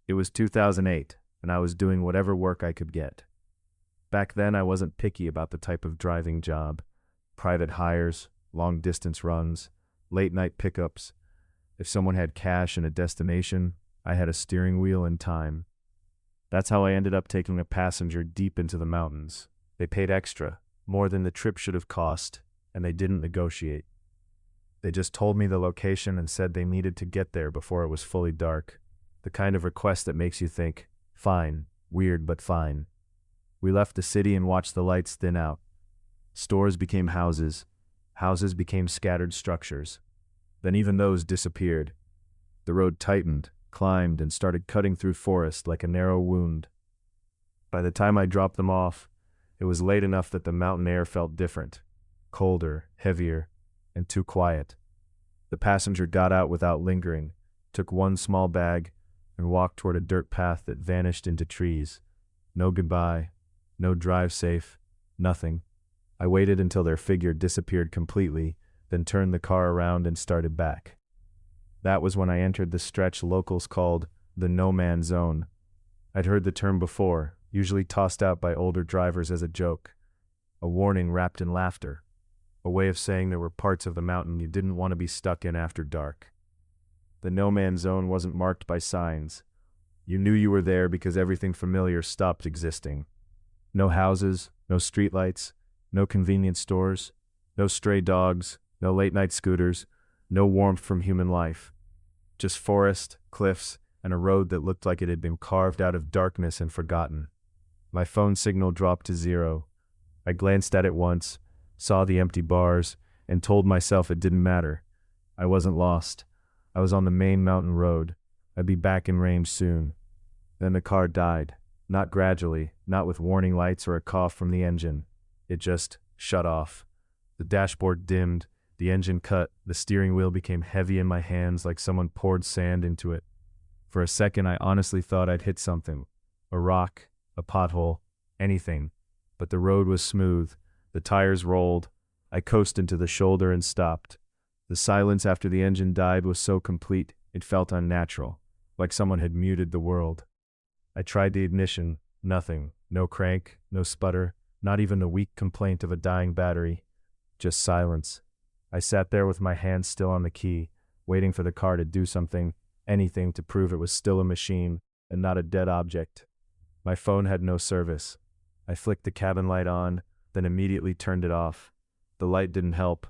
It was 2008, and I was doing whatever work I could get. Back then, I wasn't picky about the type of driving job. Private hires, long-distance runs, late-night pickups. If someone had cash and a destination, I had a steering wheel and time. That's how I ended up taking a passenger deep into the mountains. They paid extra, more than the trip should have cost, and they didn't negotiate. They just told me the location and said they needed to get there before it was fully dark. The kind of request that makes you think, fine, weird but fine. We left the city and watched the lights thin out. Stores became houses. Houses became scattered structures. Then even those disappeared. The road tightened, climbed, and started cutting through forest like a narrow wound. By the time I dropped them off, it was late enough that the mountain air felt different, colder, heavier, and too quiet. The passenger got out without lingering, took one small bag, and walked toward a dirt path that vanished into trees. No goodbye, no drive safe, nothing. I waited until their figure disappeared completely, then turned the car around and started back. That was when I entered the stretch locals called the no-man zone. I'd heard the term before, usually tossed out by older drivers as a joke. A warning wrapped in laughter. A way of saying there were parts of the mountain you didn't want to be stuck in after dark. The no-man zone wasn't marked by signs. You knew you were there because everything familiar stopped existing. No houses, no streetlights, no convenience stores, no stray dogs, no late-night scooters, no warmth from human life. Just forest, cliffs, and a road that looked like it had been carved out of darkness and forgotten. My phone signal dropped to 0. I glanced at it once, saw the empty bars, and told myself it didn't matter. I wasn't lost. I was on the main mountain road. I'd be back in range soon. Then the car died. Not gradually, not with warning lights or a cough from the engine. It just shut off. The dashboard dimmed, the engine cut, the steering wheel became heavy in my hands like someone poured sand into it. For a second I honestly thought I'd hit something. A rock, a pothole, anything. But the road was smooth. The tires rolled. I coasted into the shoulder and stopped. The silence after the engine died was so complete, it felt unnatural, like someone had muted the world. I tried the ignition. Nothing. No crank, no sputter, not even the weak complaint of a dying battery. Just silence. I sat there with my hands still on the key, waiting for the car to do something, anything to prove it was still a machine and not a dead object. My phone had no service. I flicked the cabin light on, then immediately turned it off. The light didn't help.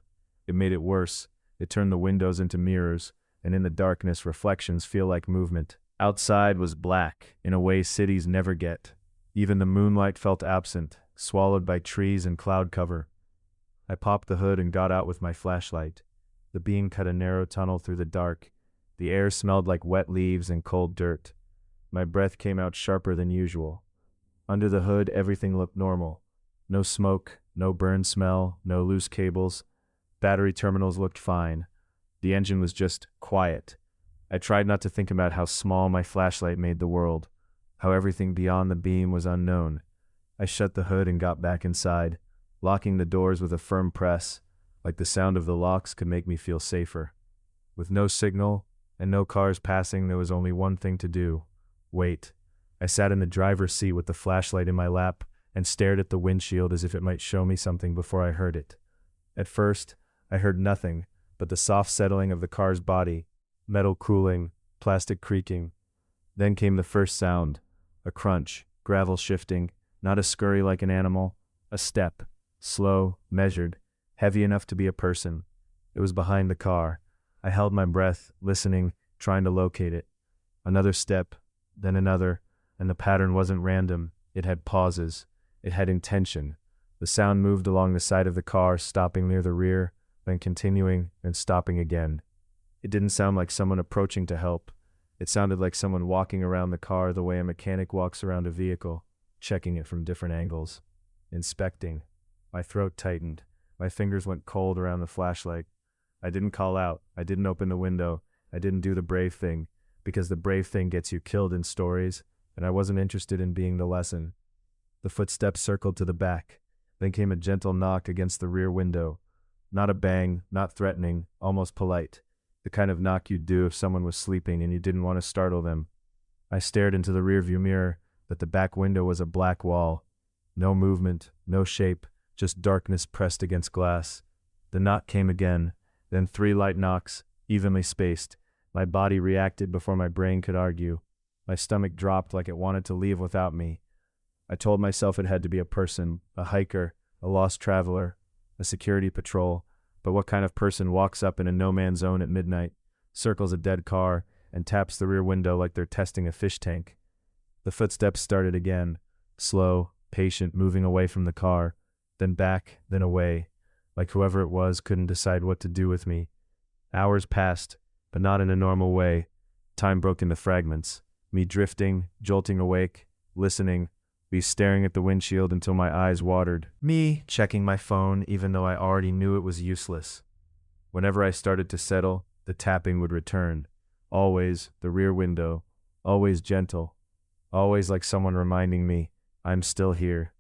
It made it worse. It turned the windows into mirrors, and in the darkness reflections feel like movement. Outside was black, in a way cities never get. Even the moonlight felt absent, swallowed by trees and cloud cover. I popped the hood and got out with my flashlight. The beam cut a narrow tunnel through the dark. The air smelled like wet leaves and cold dirt. My breath came out sharper than usual. Under the hood, everything looked normal. No smoke, no burn smell, no loose cables. Battery terminals looked fine. The engine was just quiet. I tried not to think about how small my flashlight made the world, how everything beyond the beam was unknown. I shut the hood and got back inside, locking the doors with a firm press, like the sound of the locks could make me feel safer. With no signal and no cars passing, there was only one thing to do: wait. I sat in the driver's seat with the flashlight in my lap and stared at the windshield as if it might show me something before I heard it. At first, I heard nothing but the soft settling of the car's body, metal cooling, plastic creaking. Then came the first sound, a crunch, gravel shifting, not a scurry like an animal, a step, slow, measured, heavy enough to be a person. It was behind the car. I held my breath, listening, trying to locate it. Another step, then another, and the pattern wasn't random. It had pauses. It had intention. The sound moved along the side of the car, stopping near the rear, then continuing and stopping again. It didn't sound like someone approaching to help. It sounded like someone walking around the car the way a mechanic walks around a vehicle, checking it from different angles, inspecting. My throat tightened. My fingers went cold around the flashlight. I didn't call out. I didn't open the window. I didn't do the brave thing, because the brave thing gets you killed in stories, and I wasn't interested in being the lesson. The footsteps circled to the back. Then came a gentle knock against the rear window. Not a bang, not threatening, almost polite. The kind of knock you'd do if someone was sleeping and you didn't want to startle them. I stared into the rearview mirror, but the back window was a black wall. No movement, no shape, just darkness pressed against glass. The knock came again, then 3 light knocks, evenly spaced. My body reacted before my brain could argue. My stomach dropped like it wanted to leave without me. I told myself it had to be a person, a hiker, a lost traveler, a security patrol. But what kind of person walks up in a no-man's zone at midnight, circles a dead car, and taps the rear window like they're testing a fish tank? The footsteps started again, slow, patient, moving away from the car, then back, then away, like whoever it was couldn't decide what to do with me. Hours passed, but not in a normal way. Time broke into fragments, me drifting, jolting awake, listening, me staring at the windshield until my eyes watered, me checking my phone even though I already knew it was useless. Whenever I started to settle, the tapping would return. Always the rear window, always gentle, always like someone reminding me, I'm still here.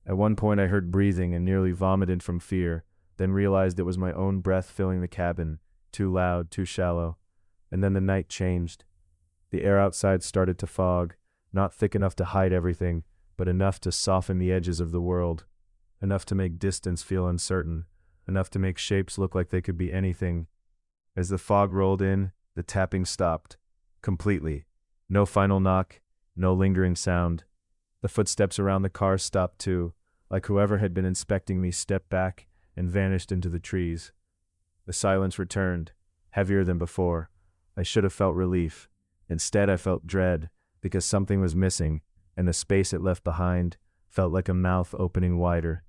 At one point I heard breathing and nearly vomited from fear, then realized it was my own breath filling the cabin, too loud, too shallow. And then the night changed. The air outside started to fog, not thick enough to hide everything, but enough to soften the edges of the world, enough to make distance feel uncertain, enough to make shapes look like they could be anything. As the fog rolled in, the tapping stopped, completely. No final knock, no lingering sound. The footsteps around the car stopped too, like whoever had been inspecting me stepped back and vanished into the trees. The silence returned, heavier than before. I should have felt relief. Instead, I felt dread, because something was missing, and the space it left behind felt like a mouth opening wider.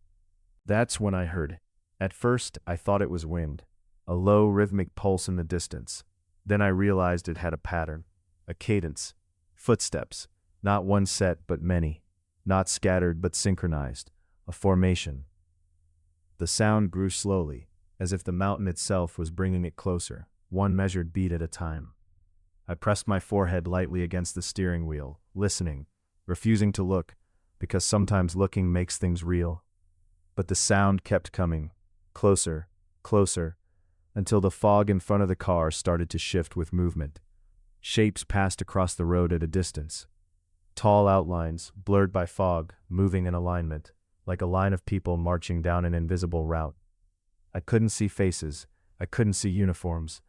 That's when I heard it. At first, I thought it was wind, a low rhythmic pulse in the distance. Then I realized it had a pattern, a cadence, footsteps, not one set but many, not scattered but synchronized, a formation. The sound grew slowly, as if the mountain itself was bringing it closer, one measured beat at a time. I pressed my forehead lightly against the steering wheel, listening, refusing to look, because sometimes looking makes things real. But the sound kept coming, closer, closer, until the fog in front of the car started to shift with movement. Shapes passed across the road at a distance. Tall outlines, blurred by fog, moving in alignment, like a line of people marching down an invisible route. I couldn't see faces, I couldn't see uniforms,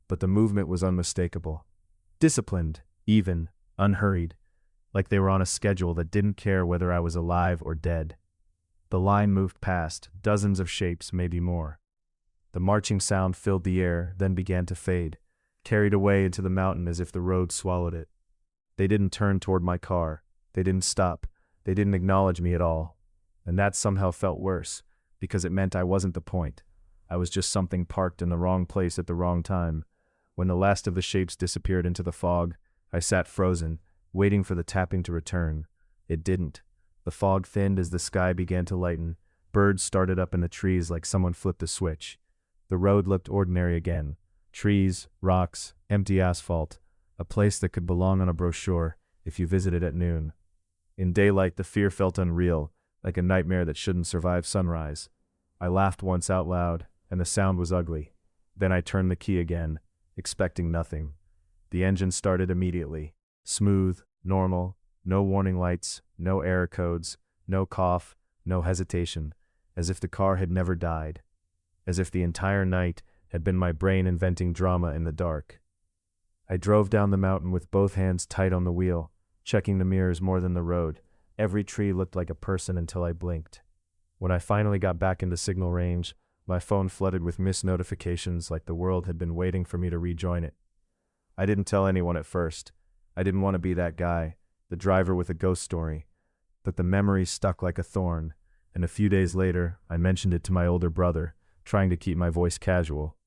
but the movement was unmistakable. Disciplined, even, unhurried, like they were on a schedule that didn't care whether I was alive or dead. The line moved past, dozens of shapes, maybe more. The marching sound filled the air, then began to fade, carried away into the mountain as if the road swallowed it. They didn't turn toward my car. They didn't stop. They didn't acknowledge me at all. And that somehow felt worse, because it meant I wasn't the point. I was just something parked in the wrong place at the wrong time. When the last of the shapes disappeared into the fog, I sat frozen, waiting for the tapping to return. It didn't. The fog thinned as the sky began to lighten. Birds started up in the trees like someone flipped a switch. The road looked ordinary again. Trees, rocks, empty asphalt. A place that could belong on a brochure if you visited at noon. In daylight, the fear felt unreal, like a nightmare that shouldn't survive sunrise. I laughed once out loud, and the sound was ugly. Then I turned the key again, expecting nothing. The engine started immediately. Smooth, normal, no warning lights, no error codes, no cough, no hesitation, as if the car had never died. As if the entire night had been my brain inventing drama in the dark. I drove down the mountain with both hands tight on the wheel, checking the mirrors more than the road. Every tree looked like a person until I blinked. When I finally got back into signal range, my phone flooded with missed notifications like the world had been waiting for me to rejoin it. I didn't tell anyone at first. I didn't want to be that guy, the driver with a ghost story. But the memory stuck like a thorn, and a few days later, I mentioned it to my older brother, trying to keep my voice casual.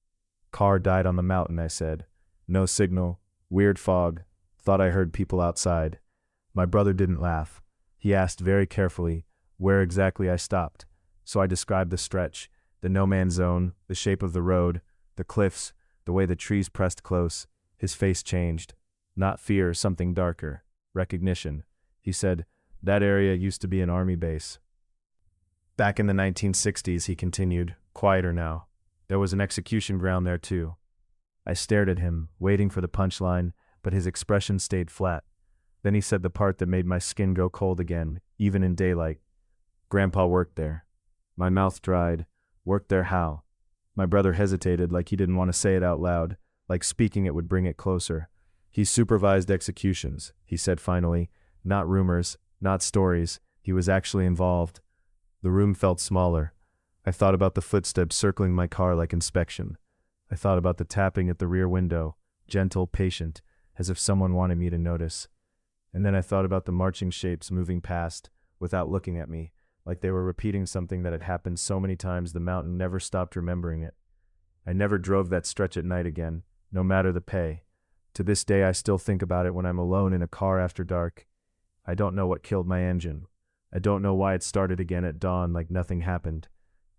Car died on the mountain, I said. No signal, weird fog, thought I heard people outside. My brother didn't laugh. He asked very carefully where exactly I stopped, so I described the stretch, the no-man's zone, the shape of the road, the cliffs, the way the trees pressed close. His face changed. Not fear, something darker. Recognition. He said, that area used to be an army base. Back in the 1960s, he continued, quieter now. There was an execution ground there too. I stared at him, waiting for the punchline, but his expression stayed flat. Then he said the part that made my skin go cold again, even in daylight. Grandpa worked there. My mouth dried. Worked there how? My brother hesitated, like he didn't want to say it out loud, like speaking it would bring it closer. He supervised executions, he said finally. Not rumors, not stories. He was actually involved. The room felt smaller. I thought about the footsteps circling my car like inspection. I thought about the tapping at the rear window, gentle, patient, as if someone wanted me to notice. And then I thought about the marching shapes moving past, without looking at me, like they were repeating something that had happened so many times the mountain never stopped remembering it. I never drove that stretch at night again, no matter the pay. To this day I still think about it when I'm alone in a car after dark. I don't know what killed my engine. I don't know why it started again at dawn like nothing happened.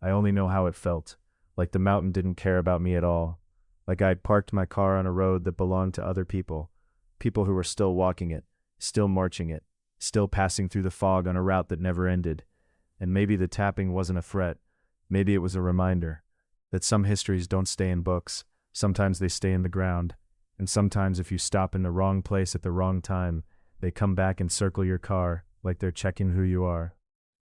I only know how it felt, like the mountain didn't care about me at all, like I'd parked my car on a road that belonged to other people, people who were still walking it, still marching it, still passing through the fog on a route that never ended. And maybe the tapping wasn't a threat, maybe it was a reminder that some histories don't stay in books, sometimes they stay in the ground, and sometimes if you stop in the wrong place at the wrong time, they come back and circle your car like they're checking who you are.